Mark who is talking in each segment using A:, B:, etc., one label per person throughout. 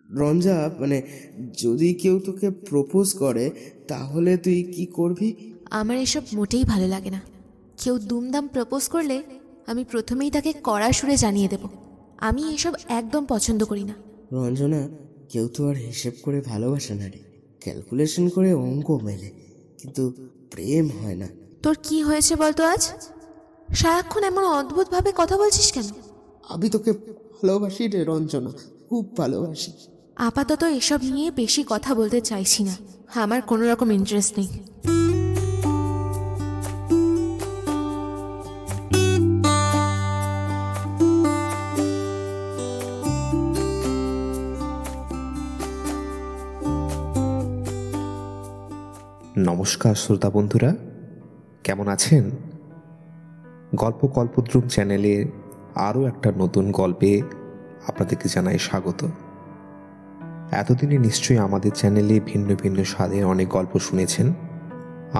A: রঞ্জা, মানে যদি কেউ তোকে প্রপোজ করে তাহলে তুই কি করবি?
B: আমার এসব মোটেই ভালো লাগে না। কেউ দুমদাম প্রপোজ করলে আমি প্রথমেই তাকে কড়া সুরে জানিয়ে দেব। আমি এসব একদম পছন্দ করি না।
A: রঞ্জনা, কেউ তো আর হিসেব করে ভালোবাসে না রে, ক্যালকুলেশন করে অঙ্ক মেলে, কিন্তু প্রেম হয় না।
B: তোর কি হয়েছে বলতো আজ? সারাক্ষণ এমন অদ্ভুতভাবে কথা বলছিস কেন?
A: আমি তোকে ভালোবাসি রে রঞ্জনা, খুব ভালোবাসি।
B: আপাতত এসব নিয়ে বেশি কথা বলতে চাইছি না, আমার কোনো রকম ইন্টারেস্ট নেই।
C: নমস্কার শ্রোতা বন্ধুরা, কেমন আছেন? গল্প কল্পদ্রুম চ্যানেলে আরও একটা নতুন গল্পে আপনাদেরকে জানাই স্বাগত। এতদিনে নিশ্চয়ই আমাদের চ্যানেলে ভিন্ন ভিন্ন স্বাদের অনেক গল্প শুনেছেন।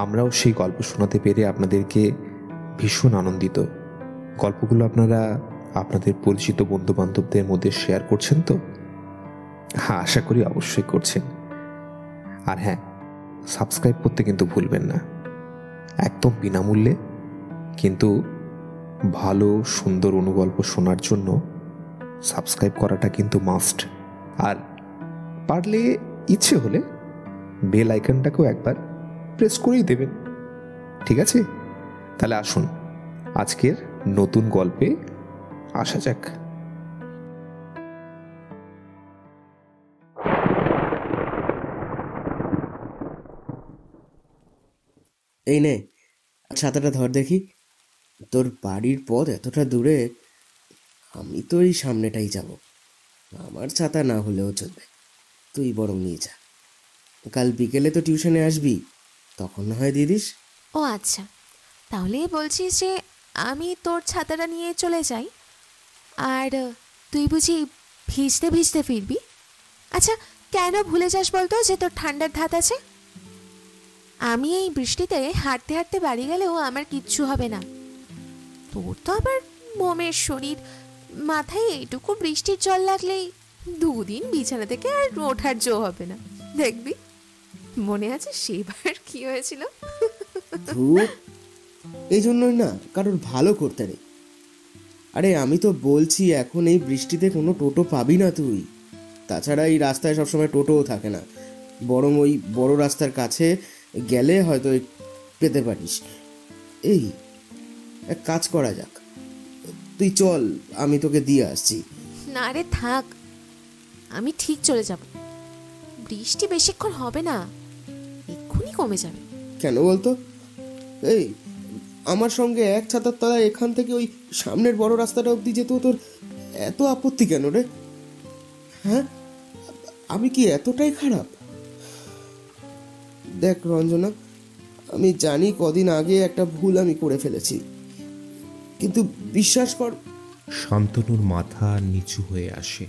C: আমরাও সেই গল্প শোনাতে পেরে আপনাদেরকে ভীষণ আনন্দিত। গল্পগুলো আপনারা আপনাদের পরিচিত বন্ধুবান্ধবদের মধ্যে শেয়ার করছেন তো? হ্যাঁ, আশা করি অবশ্যই করছেন। আর হ্যাঁ, সাবস্ক্রাইব করতে কিন্তু ভুলবেন না, একদম বিনামূল্যে। কিন্তু ভালো সুন্দর অনুগল্প শোনার জন্য সাবস্ক্রাইব করাটা কিন্তু মাস্ট। আর পারলে ইচ্ছে হলে বেল আইকনটাকেও একবার প্রেস করেই দেবেন, ঠিক আছে? তাহলে আসুন আজকের নতুন গল্পে আসা যাক।
A: এই নে, ছাতাটা ধর দেখি। তোর বাড়ির পথ এতটা দূরে, আমি তো এই সামনেটাই যাব। আমার ছাতা না হলেও চলবে, তুই বরং নিয়ে যা। কাল বিকেলে তো টিউশনে আসবি, তখন না হয় দিয়ে দিস।
B: ও আচ্ছা, তাহলে বলছিস যে আমি তোর ছাতাটা নিয়ে চলে যাই, আর তুই বুঝি ভিজতে ভিজতে ফিরবি? আচ্ছা, কেন ভুলে যাস বলতো যে তোর ঠান্ডার ধাত আছে? আমি এই বৃষ্টিতে হাঁটতে হাঁটতে বাড়ি গেলেও আমার কিচ্ছু হবে না। তোর তো আবার মোমের শরীর, মাথায় এইটুকু বৃষ্টির জল লাগলেই দুদিন বিছানা থেকে আর ওঠার জো হবে না, দেখবি। মনে আছে সেবার কি হয়েছিল?
A: ধুর, এই জন্যই না কারোর ভালো করতে নেই। আরে আমি তো বলছি, এখন এই বৃষ্টিতে কোনো টোটো পাবি না তুই। তাছাড়া এই রাস্তায় সবসময় টোটোও থাকে না, বরং ওই বড় রাস্তার কাছে গেলে হয়তো পেতে পারিস। এই, এক কাজ করা যাক, তুই চল, আমি তোকে দিয়ে আসছি।
B: না রে থাক, আমি ঠিক চলে যাব। বৃষ্টি বেশিক্ষণ হবে না, এক্ষুনি কমে যাবে।
A: কেন বলতো? এই, আমার সঙ্গে এক ছাতার তলায় এখান থেকে ওই সামনের বড় রাস্তাটা অবধি যেত তোর এত আপত্তি কেন রে? হ্যাঁ, আমি কি এতটাই খারাপ? দেখ রঞ্জনা, আমি জানি কদিন আগে একটা ভুল আমি করে ফেলেছি, কিন্তু বিশ্বাস কর।
C: শান্তনুর মাথা নিচু হয়ে আসে।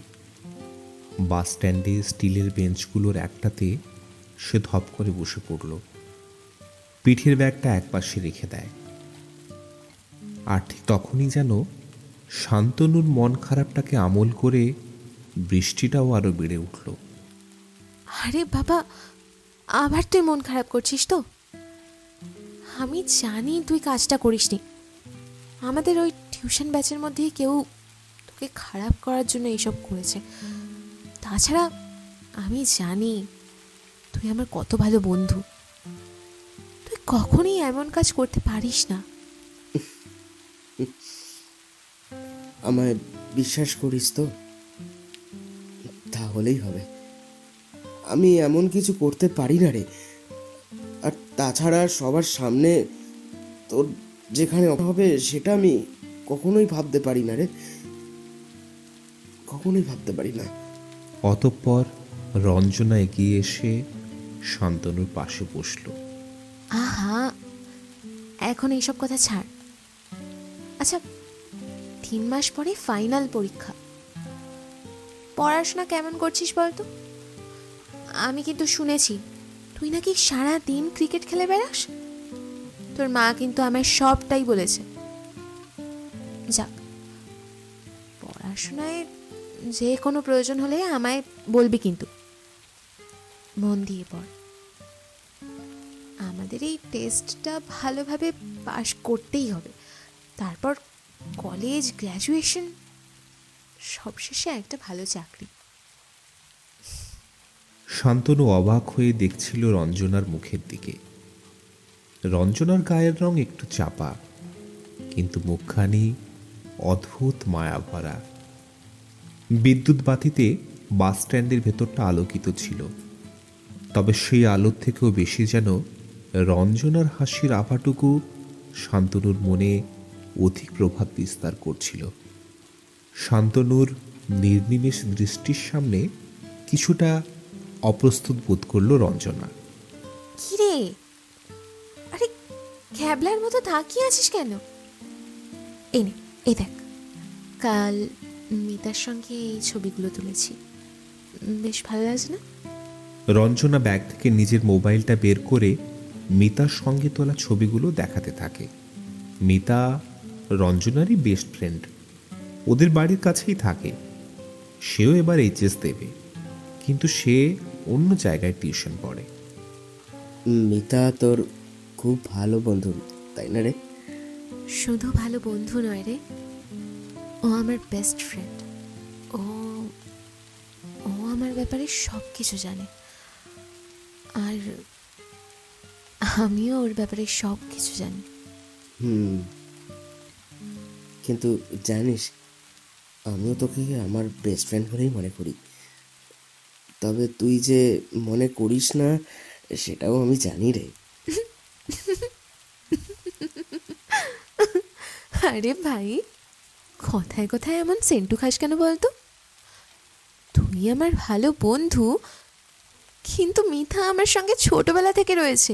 C: বাস স্ট্যান্ডে স্টিলের বেঞ্চগুলোর একটাতে সে ধপ করে বসে পড়ল, পিঠের ব্যাগটা একপাশে রেখে দেয়। আর ঠিক তখনই যেন শান্তনুর মন খারাপটাকে আমল করে বৃষ্টিটাও আরো বেড়ে উঠল।
B: আরে বাবা, আবার তুই মন খারাপ করছিস তো? আমি জানি তুই কাজটা করিসনি। আমাদের ওই টিউশন ব্যাচের মধ্যেই কেউ তোকে খারাপ করার জন্য এইসব করেছে। তাছাড়া আমি জানি তুই আমার কত ভালো বন্ধু, তুই কখনই এমন কাজ করতে পারিস না।
A: আমায় বিশ্বাস করিস তো? তাহলেই হবে। আমি এমন কিছু করতে পারি না রে। আর তাছাড়া সবার সামনে তোর যেখানে হবে সেটা আমি কখনোই ভাবতে পারি না রে, কখনোই ভাবতে পারি না।
C: অতঃপর রঞ্জনা এগিয়ে এসে শান্তনুর পাশে বসল।
B: আহা, এখন এইসব কথা ছাড়। আচ্ছা, 3 মাস পরে ফাইনাল পরীক্ষা, পড়াশোনা কেমন করছিস বলতো? আমি কিন্তু শুনেছি তুই নাকি সারা দিন ক্রিকেট খেলে বেড়াস। তোর মা কিন্তু আমায় সবটাই বলেছে। যাক, পড়াশোনায় যে কোনো প্রয়োজন হলে আমায় বলবি, কিন্তু মন দিয়ে পড়। আমাদের এই টেস্টটা ভালোভাবে পাশ করতেই হবে, তারপর কলেজ, গ্র্যাজুয়েশন, সবশেষে একটা ভালো চাকরি।
C: শান্তনু অবাক হয়ে দেখছিল রঞ্জনার মুখের দিকে। রঞ্জনার গায়ের রং একটু চাপা, কিন্তু মুখখানি অদ্ভুত মায়া ভরা। বিদ্যুৎ বাতিতে বাস স্ট্যান্ডের ভেতরটা আলোকিত ছিল, তবে সেই আলোর থেকেও বেশি যেন রঞ্জনার হাসির আভাটুকু শান্তনুর মনে অধিক প্রভাব বিস্তার করছিল। শান্তনুর নির্নিমেষ দৃষ্টির সামনে কিছুটা অপ্রস্তুত বোধ করল রঞ্জনা।
B: কি রে, আরে ক্যাবলার মতো তাকিয়ে আছিস কেন? এই নে, এই দেখ, কাল মিতার সঙ্গে এই ছবিগুলো তুলেছি, বেশ ভালো লাগছে না?
C: রঞ্জনা ব্যাগ থেকে নিজের মোবাইলটা বের করে মিতার সঙ্গে তোলা ছবিগুলো দেখাতে থাকে। মিতা রঞ্জনারই বেস্ট ফ্রেন্ড, ওদের বাড়ির কাছেই থাকে। সেও এবার এইচএস দেবে, কিন্তু সে অন্য জায়গায় টিউশন পড়ে।
A: মিতা তোর খুব ভালো বন্ধু, তাই না রে?
B: শুধু ভালো বন্ধু নয় রে, ও আমার বেস্ট ফ্রেন্ড। ও ও আমার ব্যাপারে সব কিছু জানে, আর আমিও ওর ব্যাপারে সব কিছু জানি।
A: কিন্তু জানিস, আমিও তোকে আমার বেস্ট ফ্রেন্ড বলেই মনে করি। তবে তুই যে মনে করিস না সেটাও আমি জানি রে।
B: আরে ভাই, কথায় কথায় এমন সেন্টু খাস কেন বলতো? তুই আমার ভালো বন্ধু, কিন্তু মিথা আমার সঙ্গে ছোটবেলা থেকে রয়েছে।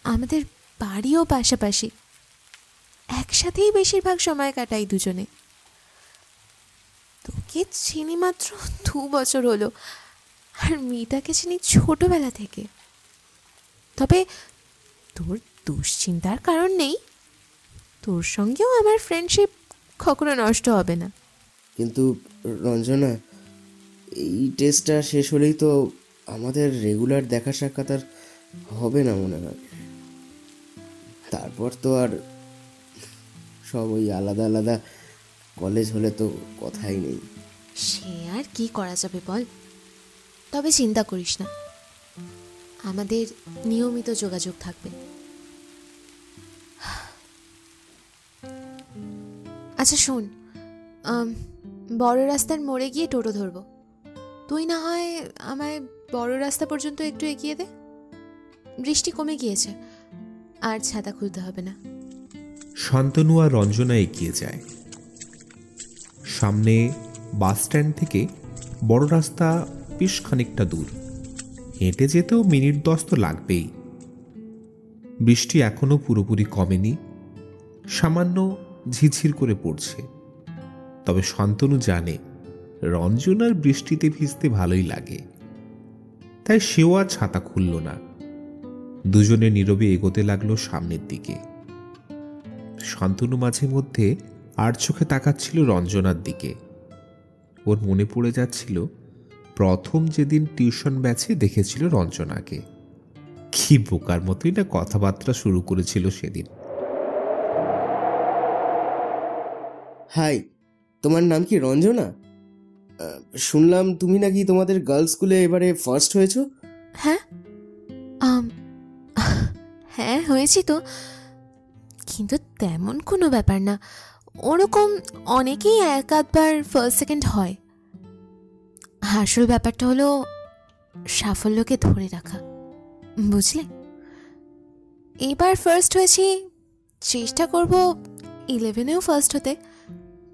B: আমাদের বাড়িও পাশাপাশি, একসাথেই বেশিরভাগ সময় কাটাই দুজনে। তোকে চিনি মাত্র 2 বছর হলো, আর মিতাকে চিনি ছোটবেলা থেকে। তবে তোর দুশ্চিন্তার কারণ নেই, তোর সঙ্গেও আমার ফ্রেন্ডশিপ কখনো নষ্ট হবে না।
A: কিন্তু রঞ্জনা, এই টেস্টটা শেষ হলেই তো আমাদের রেগুলার দেখা সাক্ষাৎ আর হবে না মনে হয়। তারপর তো আর সব ওই আলাদা আলাদা কলেজ হলে তো কথাই নেই।
B: সে আর কি করা যাবে বল? তবে চিন্তা করিস না, আমাদের নিয়মিত যোগাযোগ থাকবে। আচ্ছা শোন, বড় রাস্তার মোড়ে গিয়ে টোটো ধরবো। তুই না হয় আমায় বড় রাস্তা পর্যন্ত একটু এগিয়ে দে। বৃষ্টি কমে গিয়েছে, আর ছাতা খুলতে হবে না।
C: শান্তনু আর রঞ্জনা এগিয়ে যায়। সামনে বাস স্ট্যান্ড থেকে বড় রাস্তা বেশ খানিকটা দূর, হেঁটে যেতেও মিনিট 10 তো লাগবেই। বৃষ্টি এখনো পুরোপুরি কমেনি, সামান্য ঝিরঝির করে পড়ছে। তবে শান্তনু জানে রঞ্জনার বৃষ্টিতে ভিজতে ভালোই লাগে, তাই সেও আর ছাতা খুলল না। দুজনে নীরবে এগোতে লাগলো সামনের দিকে। শান্তনু মাঝে মধ্যে আর চোখে তাকাচ্ছিল রঞ্জনার দিকে। ওর মনে পড়ে যাচ্ছিল প্রথম যেদিন টিউশন ব্যাচে দেখেছিল রঞ্জনাকে, কি বোকার মতোই না কথাবার্তা শুরু করেছিল সেদিন।
A: হাই, তোমার নাম কি রঞ্জনা? শুনলাম তুমি নাকি তোমাদের গার্লস স্কুলে এবারে ফার্স্ট হয়েছো।
B: হ্যাঁ, হ্যাঁ হয়েছি তো, কিন্তু তেমন কোনো ব্যাপার না। ওরকম অনেকেই এক আধবার ফার্স্ট সেকেন্ড হয়। আসল ব্যাপারটা হলো সাফল্যকে ধরে রাখা, বুঝলে? এবার ফার্স্ট হয়েছি, চেষ্টা করব 11এও ফার্স্ট হতে।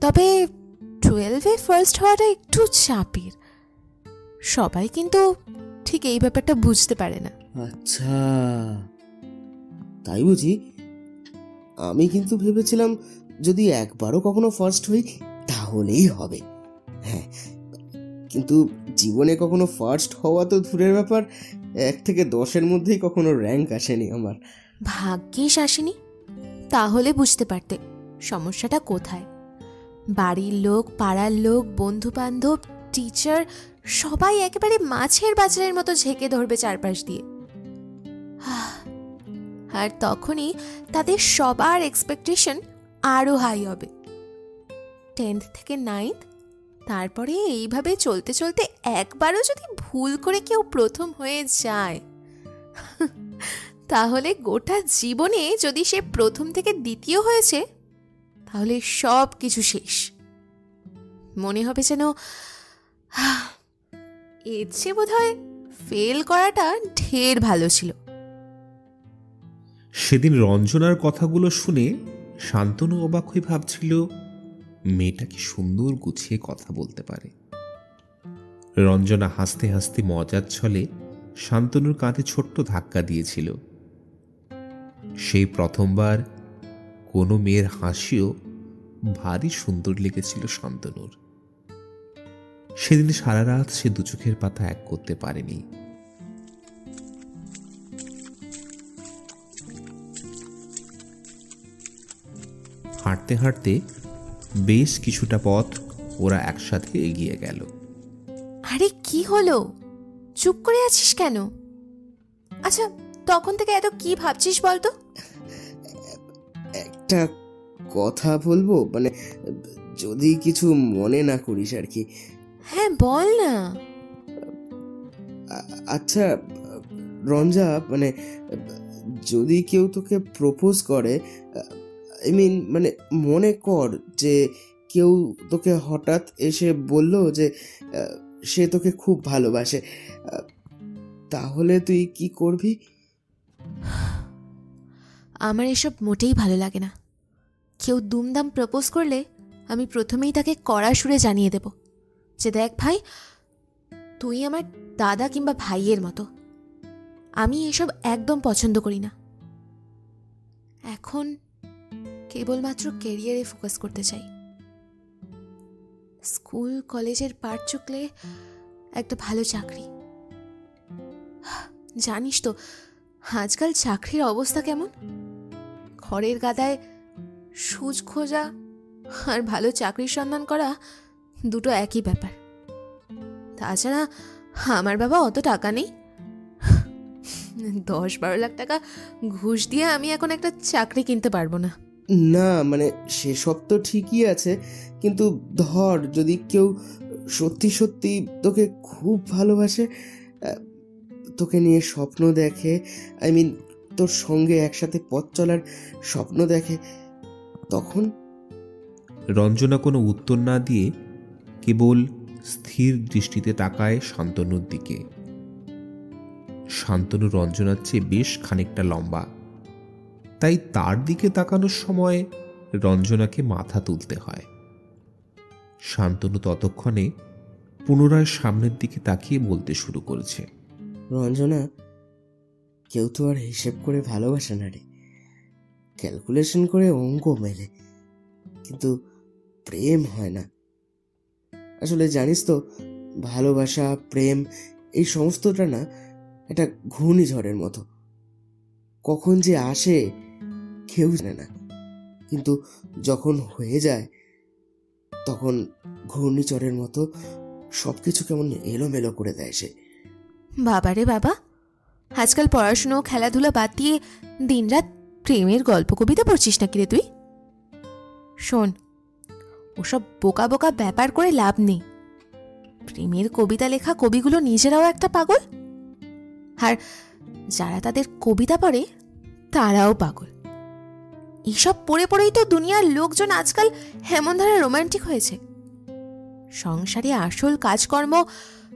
B: তবে 12-এ ফার্স্ট হওয়াটা একটু চাপের। সবাই কিন্তু ঠিক এই ব্যাপারটা বুঝতে পারে না।
A: আচ্ছা, তাই বুঝি? আমি কিন্তু ভেবেছিলাম যদি একবারও কখনো ফার্স্ট হই তাহলেই হবে। হ্যাঁ, কিন্তু জীবনে কখনো ফার্স্ট হওয়া তো দূরের ব্যাপার, 1 থেকে 10-এর মধ্যেই কখনো র্যাঙ্ক আসেনি আমার।
B: ভাগ্যিস আসেনি, তাহলে বুঝতে পারতে সমস্যাটা কোথায়। বাড়ির লোক, পাড়ার লোক, বন্ধু বান্ধব, টিচার সবাই একেবারে মাছের বাজারের মতো ঝেঁকে ধরবে চারপাশ দিয়ে। আর তখনই তাদের সবার এক্সপেকটেশন আরো হাই হবে। 10th থেকে 9th, তারপরে এইভাবে চলতে চলতে একবারও যদি ভুল করে কেউ প্রথম হয়ে যায়, তাহলে গোটা জীবনে যদি সে প্রথম থেকে দ্বিতীয় হয়েছে, তাহলে সব কিছু শেষ। মনে হবে যেন এর চেয়ে বোধহয় ফেল করাটা ঢের ভালো ছিল।
C: সেদিন রঞ্জনার কথাগুলো শুনে শান্তনু অবাক হয়ে ভাবছিল, মেয়েটা কি সুন্দর গুছিয়ে কথা বলতে পারে। রঞ্জনা হাসতে হাসতে মজার ছলে শান্তনুর কাঁধে ছোট্ট ধাক্কা দিয়েছিল। সেই প্রথমবার কোনো মেয়ের হাসিও ভারী সুন্দর লেগেছিল শান্তনুর। সেদিন সারা রাত সে দু চোখের পাতা এক করতে পারেনি। হাঁটতে হাঁটতে বেশ কিছুটা পথ ওরা একসাথে এগিয়ে গেল।
B: আরে কি হলো, চুপ করে আছিস কেন? আচ্ছা, তখন থেকে এত কি ভাবছিস বলতো?
A: একটা কথা বলবো, মানে যদি কিছু মনে না করিস আর কি।
B: হ্যাঁ বল না।
A: আচ্ছা রঞ্জা, মানে যদি কেউ তোকে প্রপোজ করে, আই মিন মানে মনে কর যে কেউ তোকে হঠাৎ এসে বলল যে সে তোকে খুব ভালোবাসে, তাহলে তুই কি করবি?
B: আমার এসব মোটেই ভালো লাগে না। কেউ দুমদাম প্রপোজ করলে আমি প্রথমেই তাকে কড়া সুরে জানিয়ে দেব যে দেখ ভাই, তুই আমার দাদা কিংবা ভাইয়ের মতো, আমি এসব একদম পছন্দ করি না। এখন কেবলমাত্র ক্যারিয়ারে ফোকাস করতে চাই। স্কুল কলেজের পাঠ চুকলে একটা ভালো চাকরি। জানিস তো আজকাল চাকরির অবস্থা কেমন? খড়ের গাদায় সুচ খোঁজা আর ভালো চাকরির সন্ধান করা দুটো একই ব্যাপার। তাছাড়া আমার বাবা অত টাকা নেই। 10-12 লাখ টাকা ঘুষ দিয়ে আমি এখন একটা চাকরি কিনতে পারবো না।
A: না মানে সেসব তো ঠিকই আছে, কিন্তু ধর যদি কেউ সত্যি সত্যি তোকে খুব ভালোবাসে, তোকে নিয়ে স্বপ্ন দেখে, আই মিন তোর সঙ্গে একসাথে পথ চলার স্বপ্ন দেখে, তখন?
C: রঞ্জনা কোনো উত্তর না দিয়ে কেবল স্থির দৃষ্টিতে তাকায় শান্তনুর দিকে। শান্তনু রঞ্জনার চেয়ে বেশ খানিকটা লম্বা, তাই তার দিকে তাকানোর সময় রঞ্জনাকে মাথা তুলতে হয়। শান্তনু ততক্ষণে পুনরায় সামনের দিকে তাকিয়ে বলতে শুরু করেছে,
A: রঞ্জনা, কেউ তো আর হিসেব করে ভালোবাসে না রে, ক্যালকুলেশন করে অঙ্ক মেলে, কিন্তু প্রেম হয় না। আসলে জানিস তো, ভালোবাসা, প্রেম, এই সমস্তটা না একটা ঘূর্ণিঝড়ের মতো, কখন যে আসে কেউ জানে না, কিন্তু যখন হয়ে যায় তখন ঘূর্ণিঝড়ের মতো সবকিছু কেমন এলোমেলো করে দেয় সে।
B: বাবারে বাবা, আজকাল পড়াশুনো খেলাধুলা বাদ দিয়ে দিনরাত প্রেমের গল্প কবিতা পড়ছিস নাকি রে তুই? শোন, ওসব বোকা বোকা ব্যাপার করে লাভ নেই। প্রেমের কবিতা লেখা কবিগুলো নিজেরাও একটা পাগল, আর যারা তাদের কবিতা পড়ে তারাও পাগল। এইসব পড়ে পড়েই তো দুনিয়ার লোকজন আজকাল এমন ধারা রোমান্টিক হয়েছে। সংসারে আসল কাজকর্ম,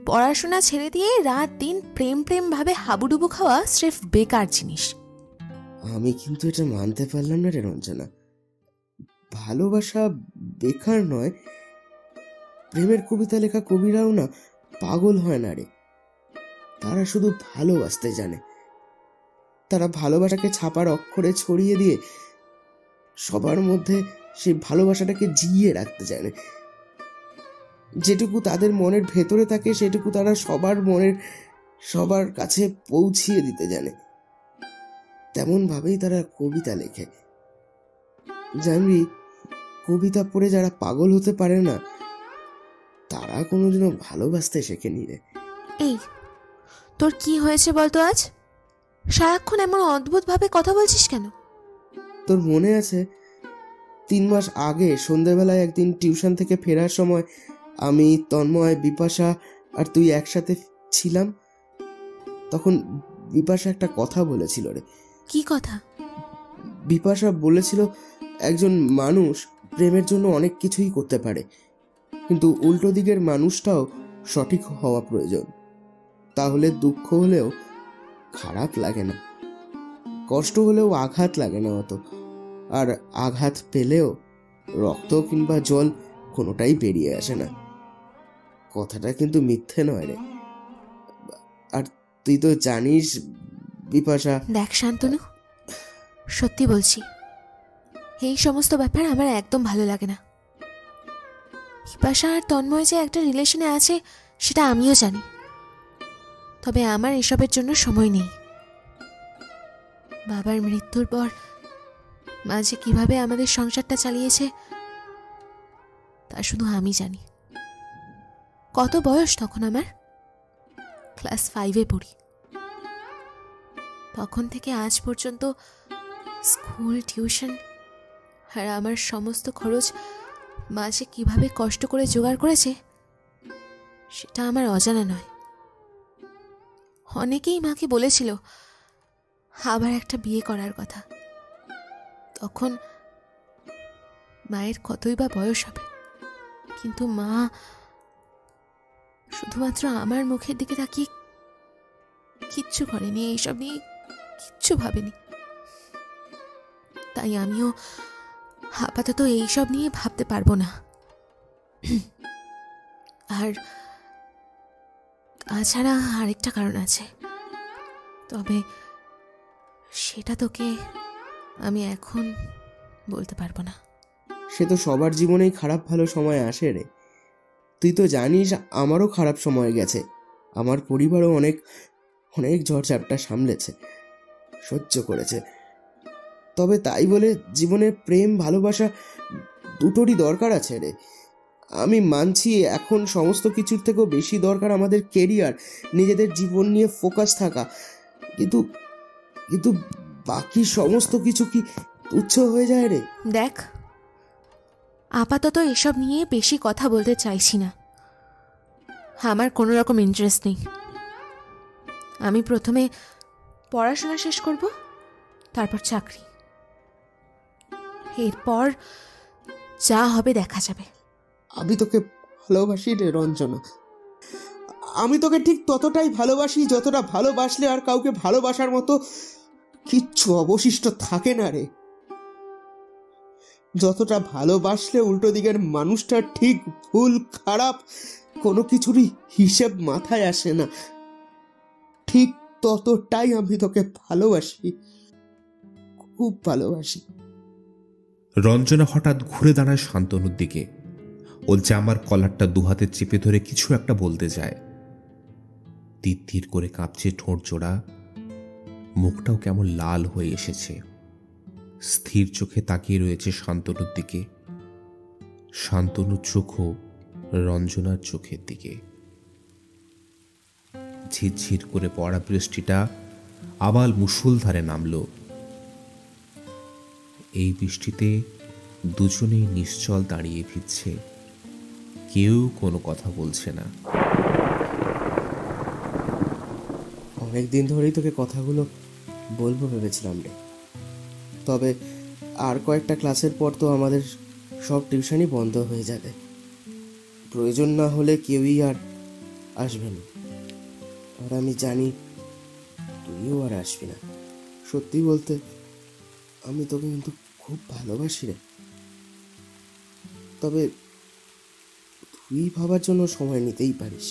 B: পড়াশোনা ছেড়ে দিয়ে রাত দিন প্রেম প্রেম ভাবে হাবুডুবু খাওয়া স্রেফ বেকার জিনিস।
A: আমি কিন্তু এটা মানতে পারলাম না রে রঞ্জনা। ভালোবাসা বেকার নয়, প্রেমের কবিতা লেখা কবিরাও না পাগল হয় না রে, তারা শুধু ভালোবাসতে জানে। তারা ভালোবাসাকে ছাপার অক্ষরে ছড়িয়ে দিয়ে সবার মধ্যে সেই ভালোবাসাটাকে জিইয়ে রাখতে জানে। যেটুকু তাদের মনের ভেতরে থাকে সেটুকু তারা সবার কাছে পৌঁছিয়ে দিতে জানে। তেমন ভাবেই তারা কবিতা লেখে। জানবি, কবিতা পড়ে যারা পাগল হতে পারে না তারা কোনোদিনও ভালোবাসতে শেখেনি রে।
B: এই, তোর কি হয়েছে বলতো আজ? সারাক্ষণ এমন অদ্ভুতভাবে কথা বলছিস কেন?
A: তোর মনে আছে 3 মাস আগে সন্ধ্যেবেলায় একদিন টিউশন থেকে ফেরার সময় আমি, তন্ময়, বিপাশা আর তুই একসাথে ছিলাম? তখন বিপাশা একটা কথা বলেছিল রে।
B: কি কথা?
A: বিপাশা বলেছিল একজন মানুষ প্রেমের জন্য অনেক কিছুই করতে পারে, কিন্তু উল্টো দিকের মানুষটাও সঠিক হওয়া প্রয়োজন। তাহলে দুঃখ হলেও খারাপ লাগে না, কষ্ট হলেও আঘাত লাগে না অত, আর আঘাত পেলেও রক্ত কিংবা জল কোনোটাই বেরিয়ে আসে না। কথাটা কিন্তু মিথ্যে নয় রে। আর তুই তো জানিস বিপাশা।
B: দেখ শান্তনু, সত্যি বলছি, এই সমস্ত ব্যাপার আমার একদম ভালো লাগে না। বিপাশা আর তন্ময় যে একটা রিলেশনে আছে সেটা আমিও জানি, তবে আমার এসবের জন্য সময় নেই। বাবার মৃত্যুর পর মা যে কিভাবে আমাদের সংসারটা চালিয়েছে তা শুধু আমি জানি। কত বয়স তখন আমার? ক্লাস 5-এ পড়ি। তখন থেকে আজ পর্যন্ত স্কুল, টিউশন আর আমার সমস্ত খরচ মা যে কিভাবে কষ্ট করে জোগাড় করেছে সেটা আমার অজানা নয়। অনেকেই মাকে বলেছিল আবার একটা বিয়ে করার কথা। তখন মায়ের কতই বা বয়স হবে, কিন্তু মা শুধুমাত্র আমার মুখের দিকে তাকিয়ে কিচ্ছু করেনি, এইসব নিয়ে কিচ্ছু ভাবেনি। তাই আমিও আপাতত এইসব নিয়ে ভাবতে পারবো না। আর তাছাড়া আরেকটা কারণ আছে, তবে সেটা তোকে আমি এখন বলতে পারবো না।
A: সে তো সবার জীবনেই খারাপ ভালো সময় আসে রে। তুই তো জানিস আমারও খারাপ সময় গেছে, আমার পরিবারও অনেক অনেক ঝড়ঝাপটা সামলেছে, সহ্য করেছে। তবে তাই বলে জীবনে প্রেম ভালোবাসা দুটোরই দরকার আছে রে। আমি মানছি এখন সমস্ত কিছুর থেকেও বেশি দরকার আমাদের কেরিয়ার, নিজেদের জীবন নিয়ে ফোকাস থাকা, কিন্তু কিন্তু বাকি সমস্ত কিছু কি তুচ্ছ হয়ে যায় রে?
B: দেখ, আপাতত এসব নিয়ে বেশি কথা বলতে চাইছি না। আমার কোনো রকম ইন্টারেস্ট নেই। আমি প্রথমে পড়াশোনা শেষ করব, তারপর চাকরি, এরপর যা হবে দেখা যাবে।
A: আমি তোকে ভালোবাসি রে রঞ্জনা, আমি তোকে ঠিক ততটাই ভালোবাসি যতটা ভালোবাসলে আর কাউকে ভালোবাসার মতো কিচ্ছু অবশিষ্ট থাকে না রে। যতটা ভালোবাসলে উল্টো দিকের মানুষটা ঠিক ভুল খারাপ কোনো কিছুরই হিসেব মাথায় আসে না, ঠিক ততটাই আমি তোকে ভালোবাসি, খুব ভালোবাসি।
C: রঞ্জনা হঠাৎ ঘুরে দাঁড়ায় শান্তনুর দিকে। ওর জামার কলারটা দুহাতে চেপে ধরে কিছু একটা বলতে যায়। তীর তীর করে কাঁপছে ঠোঁট জোড়া, মুখটাও কেমন লাল হয়ে এসেছে। স্থির চোখে তাকিয়ে রয়েছে শান্তনুর দিকে। শান্তনুর চোখও রঞ্জনার চোখের দিকে। ঝিরঝির করে পড়া বৃষ্টিটা আবার মুষলধারে নামল। এই বৃষ্টিতে দুজনেই নিশ্চল দাঁড়িয়ে ভিজছে, কেউ কোনো কথা বলছে না।
A: অনেকদিন ধরেই তোকে কথাগুলো বলবো ভেবেছিলাম রে, তবে আর কয়েকটা ক্লাসের পর তো আমাদের সব টিউশনই বন্ধ হয়ে যাবে। প্রয়োজন না হলে কেউই আর আসবে না, আর আমি জানি তুইও আর আসবি না। সত্যি বলতে আমি তোকে কিন্তু খুব ভালোবাসি রে, তবে তুই ভাবার জন্য সময় নিতেই পারিস।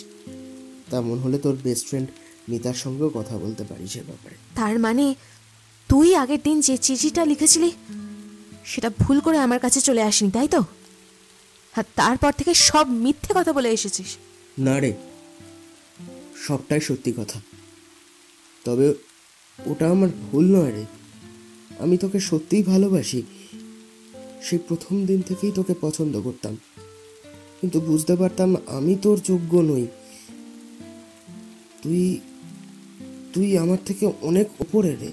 A: তেমন হলে তোর বেস্ট ফ্রেন্ড মিতার সঙ্গেও কথা বলতে পারিস এ ব্যাপারে।
B: তার মানে তুই আগের দিন যে চিঠিটা লিখেছিলি সেটা ভুল করে আমার কাছে চলে আসেনি, তাই তো? আর তারপর থেকে সব মিথ্যে কথা বলে এসেছিস।
A: না রে, সবটাই সত্যি কথা, তবে ওটা আমার ভুল নয় রে। আমি তোকে সত্যিই ভালোবাসি, সেই প্রথম দিন থেকেই তোকে পছন্দ করতাম, কিন্তু বুঝতে পারতাম আমি তোর যোগ্য নই। তুই তুই আমার থেকে অনেক ওপরে রে।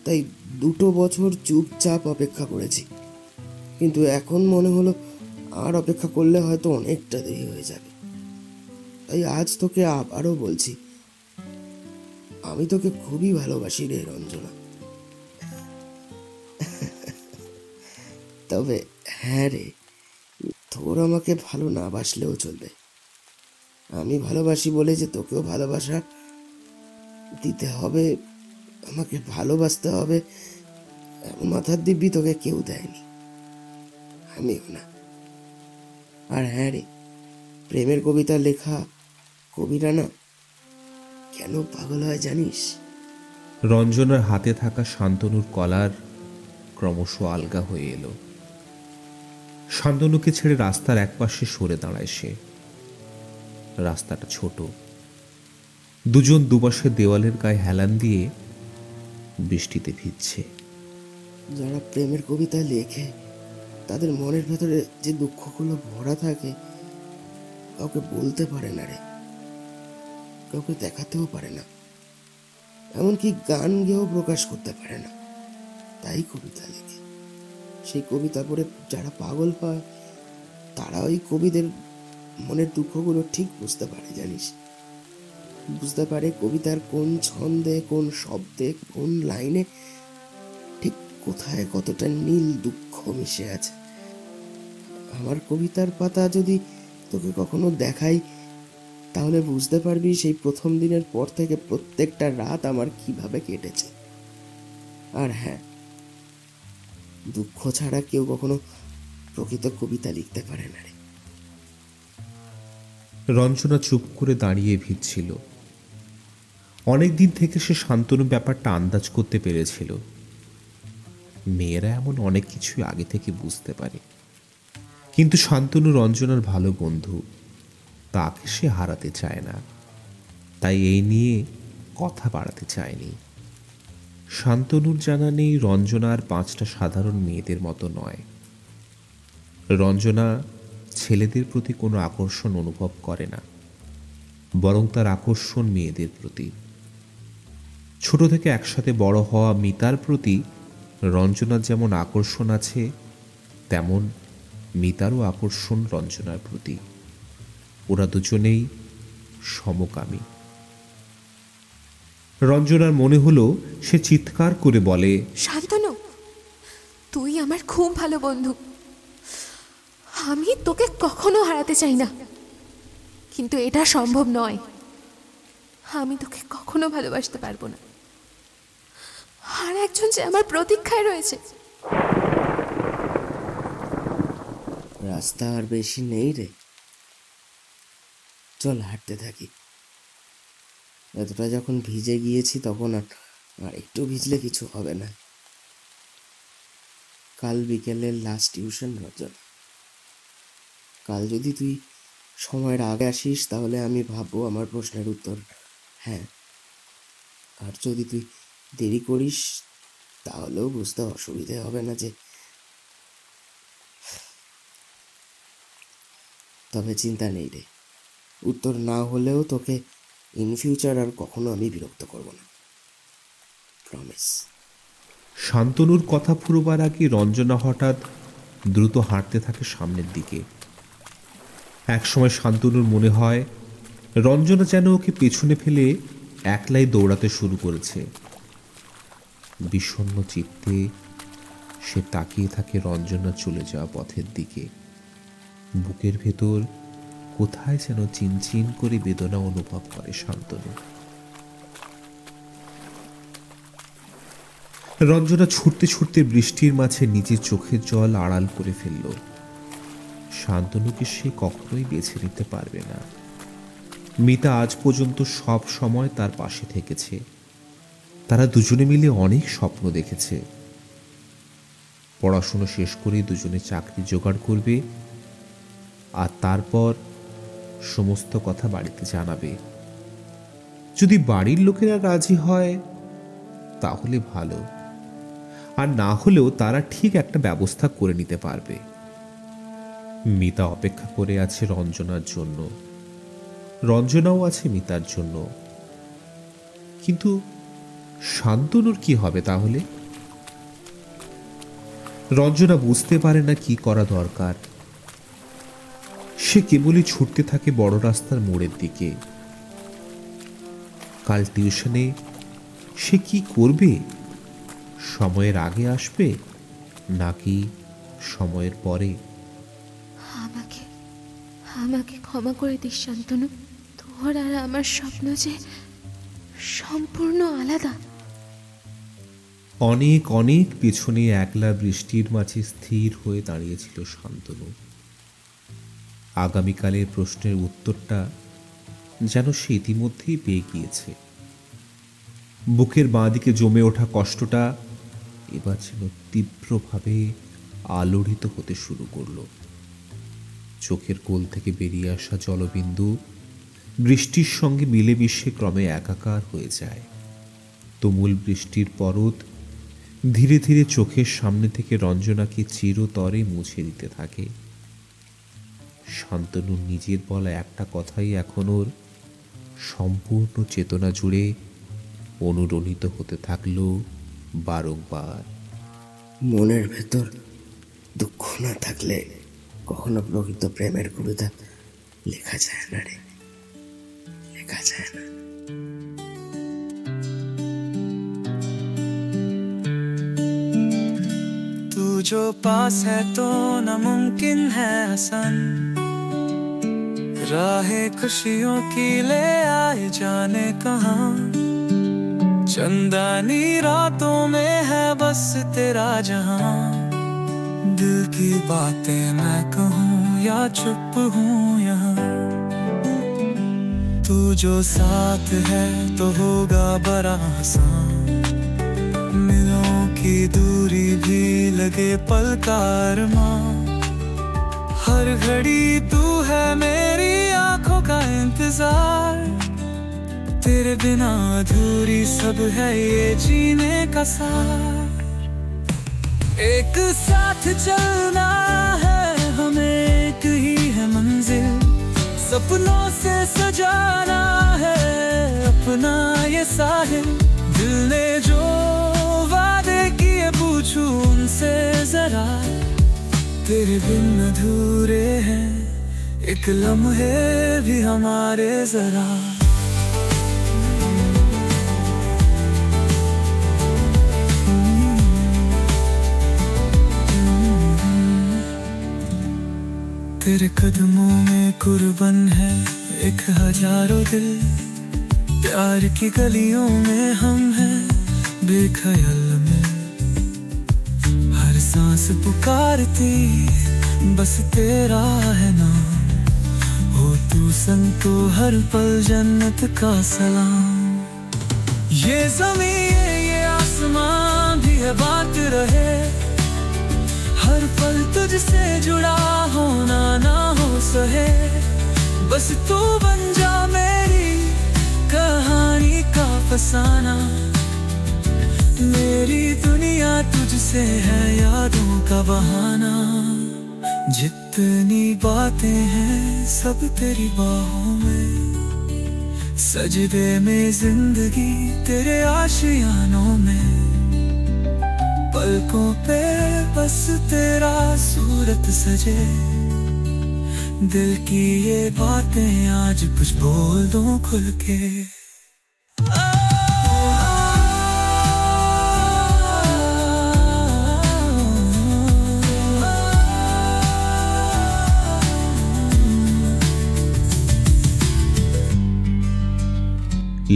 A: তাই 2 বছর চুপচাপ অপেক্ষা করেছি, কিন্তু এখন মনে হলো আর অপেক্ষা করলে হয়তো অনেকটা দেরি হয়ে যাবে। তাই আজ তোকে আবারও বলছি, আমি তোকে খুবই ভালোবাসি রে রঞ্জনা। তবে হ্যাঁ রে, তোর আমাকে ভালো না বাসলেও চলবে। আমি ভালোবাসি বলে যে তোকেও ভালোবাসা দিতে হবে, আমাকে ভালোবাসতে হবে, এমন মাথার দিব্যি তোকে কেউ দেয়নি, আমিও না। আর হ্যাঁ রে, প্রেমের কবিতা লেখা কবিরা না কেন পাগল হয় জানিস?
C: রঞ্জনার হাতে থাকা শান্তনুর কলার ক্রমশ আলগা হয়ে এলো। শান্তনুকে ছেড়ে রাস্তার একপাশে সরে দাঁড়ায় সে। রাস্তাটা ছোট, দুজন দুপাশে দেওয়ালের গায়ে হেলান দিয়ে বৃষ্টিতে ভিজছে।
A: যারা প্রেমের কবিতা লেখে তাদের মনের ভেতরে যে দুঃখগুলো ভরা থাকে কাউকে বলতে পারে না রে, কাউকে দেখাতেও পারে না, এমনকি গান গেয়েও প্রকাশ করতে পারে না, তাই কবিতা লেখে। সেই কবিতা পড়ে যারা পাগল হয় তারা ওই কবিদের মনের দুঃখগুলো ঠিক বুঝতে পারে জানিস, বুঝতে পারে কবিতার কোন ছন্দে, কোন শব্দে, কোন লাইনে ঠিক কোথায় কতটা নীল দুঃখ মিশে আছে। আমার কবিতার পাতা যদি তোকে কখনো দেখাই তাহলে বুঝতে পারবি সেই প্রথম দিনের পর থেকে প্রত্যেকটা রাত আমার কিভাবে কেটেছে। আর হ্যাঁ, দুঃখ ছাড়া কেউ কখনো প্রকৃত কবিতা লিখতে পারে না রে।
C: রঞ্জনা চুপ করে দাঁড়িয়ে ভিজছিল। অনেকদিন থেকে সে শান্তনু ব্যাপারটা আন্দাজ করতে পেরেছিল। মেয়েরা এমন অনেক কিছুই আগে থেকে বুঝতে পারে, কিন্তু শান্তনু রঞ্জনার ভালো বন্ধু, তাকে সে হারাতে চায় না, তাই এই নিয়ে কথা বাড়াতে চায়নি। শান্তনুর জানা নেই রঞ্জনা আর 5টা সাধারণ মেয়েদের মতো নয়। রঞ্জনা ছেলেদের প্রতি কোনো আকর্ষণ অনুভব করে না, বরং তার আকর্ষণ মেয়েদের প্রতি। ছোট থেকে একসাথে বড় হওয়া মিতার প্রতি রঞ্জনার যেমন আকর্ষণ আছে, তেমন মিতারও আকর্ষণ রঞ্জনার প্রতি। ওরা দুজনেই সমকামী। রঞ্জনার মনে হলো সে চিৎকার করে বলে,
B: শান্তনু, তুই আমার খুব ভালো বন্ধু, আমি তোকে কখনো হারাতে চাই না, কিন্তু এটা সম্ভব নয়। আমি তোকে কখনো ভালোবাসতে পারবো না। আর একজন যে আমার প্রতীক্ষায় রয়েছে।
A: রাস্তা আর বেশি নেই রে, চল হাঁটতে থাকি। এতটা যখন ভিজে গিয়েছি তখন আর একটু ভিজলে কিছু হবে না। কাল বিকেলের লাস্ট টিউশন রঞ্জনা। কাল যদি তুই সময়ের আগে আসিস তাহলে আমি ভাববো আমার প্রশ্নের উত্তর হ্যাঁ, আর যদি তুই দেরি করিস তাহলেও বুঝতে অসুবিধে হবে না যে। তবে চিন্তা নেই রে, উত্তর না হলেও তোকে ইন ফিউচার আর কখনো আমি বিরক্ত করব না, প্রমিস।
C: শান্তনুর কথা ফুরোবার আগে রঞ্জনা হঠাৎ দ্রুত হাঁটতে থাকে সামনের দিকে। একসময় শান্তনুর মনে হয় রঞ্জনা যেন ওকে পেছনে ফেলে একলাই দৌড়াতে শুরু করেছে। বিষণ্ণ চিত্তে সে তাকিয়ে থাকে রঞ্জনা চলে যাওয়া পথের দিকে। বুকের ভেতর কোথায় যেন চিনচিন করে বেদনা অনুভব করে শান্তনু। রঞ্জনা ছুটতে ছুটতে বৃষ্টির মাঝে নিজের চোখের জল আড়াল করে ফেলল। শান্তনুকে সে কখনোই বেছে নিতে পারবে না। মিতা আজ পর্যন্ত সব সময় তার পাশে থেকেছে। তারা দুজনে মিলে অনেক স্বপ্ন দেখেছে। পড়াশোনা শেষ করে দুজনে চাকরি জোগাড় করবে, আর তারপর সমস্ত কথা বাড়িতে জানাবে। যদি বাড়ির লোকেরা রাজি হয় তাহলে ভালো, আর না হলেও তারা ঠিক একটা ব্যবস্থা করে নিতে পারবে। মিতা অপেক্ষা করে আছে রঞ্জনার জন্য, রঞ্জনাও আছে মিতার জন্য। কিন্তু শান্তনুর কি হবে তাহলে? রঞ্জনা বুঝতে পারে না কি করা দরকার। সে কেবলই ছুটতে থাকে বড় রাস্তার মোড়ের দিকে। কাল টিউশনে সে কি করবে? সময়ের আগে আসবে নাকি সময়ের পরে?
B: আমাকে আমাকে ক্ষমা করে দিস শান্তনু। তোর আর আমার স্বপ্ন যে সম্পূর্ণ আলাদা।
C: অনেক অনেক পেছনে একলা বৃষ্টির মাঝে স্থির হয়ে দাঁড়িয়েছিল শান্তনু। আগামীকালের প্রশ্নের উত্তরটা যেন সে ইতিমধ্যেই পেয়ে গিয়েছে। বুকের বাঁ দিকে জমে ওঠা কষ্টটা এবার যেন তীব্রভাবে আলোড়িত হতে শুরু করল। চোখের কোল থেকে বেরিয়ে আসা জলবিন্দু বৃষ্টির সঙ্গে মিলেমিশে ক্রমে একাকার হয়ে যায়। তুমুল বৃষ্টির পরত ধীরে ধীরে চোখের সামনে থেকে রঞ্জনাকে চিরতরে মুছে দিতে থাকে। শান্তনুর নিজের বলা একটা কথাই এখন ওর সম্পূর্ণ চেতনা জুড়ে অনুরণিত হতে থাকলো বারংবার।
A: মনের ভেতর দুঃখ না থাকলে কখনো প্রকৃত প্রেমের কবিতা লেখা যায় না রে, লেখা যায় না।
D: तू जो पास है तो नामुमकिन है आसान, राहें खुशियों की ले आए जाने कहाँ। चंदानी रातों में है बस तेरा जहां, दिल की बातें मैं कहूँ या चुप हूँ यहाँ। तू जो साथ है तो होगा बड़ा आसान, मिलों की दूरी भी लगे पल का अरमां। हर घड़ी तू है मेरी आंखों का इंतजार, तेरे बिना अधूरी सब है ये जीने का सार। एक साथ चलना है हमें, एक ही है मंजिल, सपनों से सजाना है अपना ये साहिल। दिल ने जो वादे किए पूछूं उनसे जरा, तेरे बिन अधूरे हैं एक लम्हे भी हमारे जरा। तेरे कदमों में कुर्बान है एक हजारों दिल, प्यार की गलियों में हम हैं बेख्याल में। हर सांस पुकारती बस तेरा है नाम, हो तू संग तो हर पल जन्नत का सलाम। ये ज़मीन ये आसमान भी है बात रहे, हर पल तुझसे जुड़ा होना ना हो सहे। बस तू बन जा मेरी कहानी का फसाना, मेरी दुनिया तुझसे है यादों का बहाना। जितनी बातें हैं सब तेरी बाहों में, सजदे में जिंदगी तेरे आशियानों में। पलकों पे बस तेरा सूरत सजे, दिल की ये बातें आज कुछ बोल दो खुल के।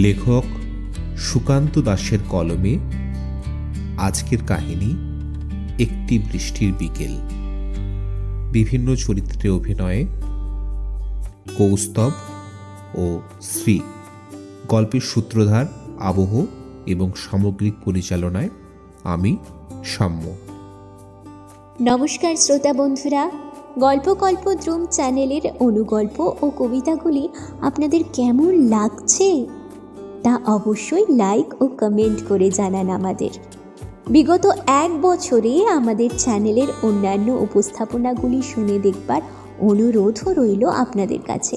C: লেখক সুকান্ত দাসের কলমে আজকের কাহিনী একটি বৃষ্টির বিকেল। বিভিন্ন চরিত্রে অভিনয়ে কৌস্তব ও শ্রী, গল্পের সূত্রধার আবহ এবং সামগ্রিক পরিচালনায় আমি সাম্য।
E: নমস্কার শ্রোতা বন্ধুরা, গল্পকল্পদ্রুম চ্যানেলের অনুগল্প ও কবিতাগুলি আপনাদের কেমন লাগছে তা অবশ্যই লাইক ও কমেন্ট করে জানান আমাদের। বিগত 1 বছরে আমাদের চ্যানেলের অন্যান্য উপস্থাপনাগুলি শুনে দেখবার অনুরোধও রইল আপনাদের কাছে।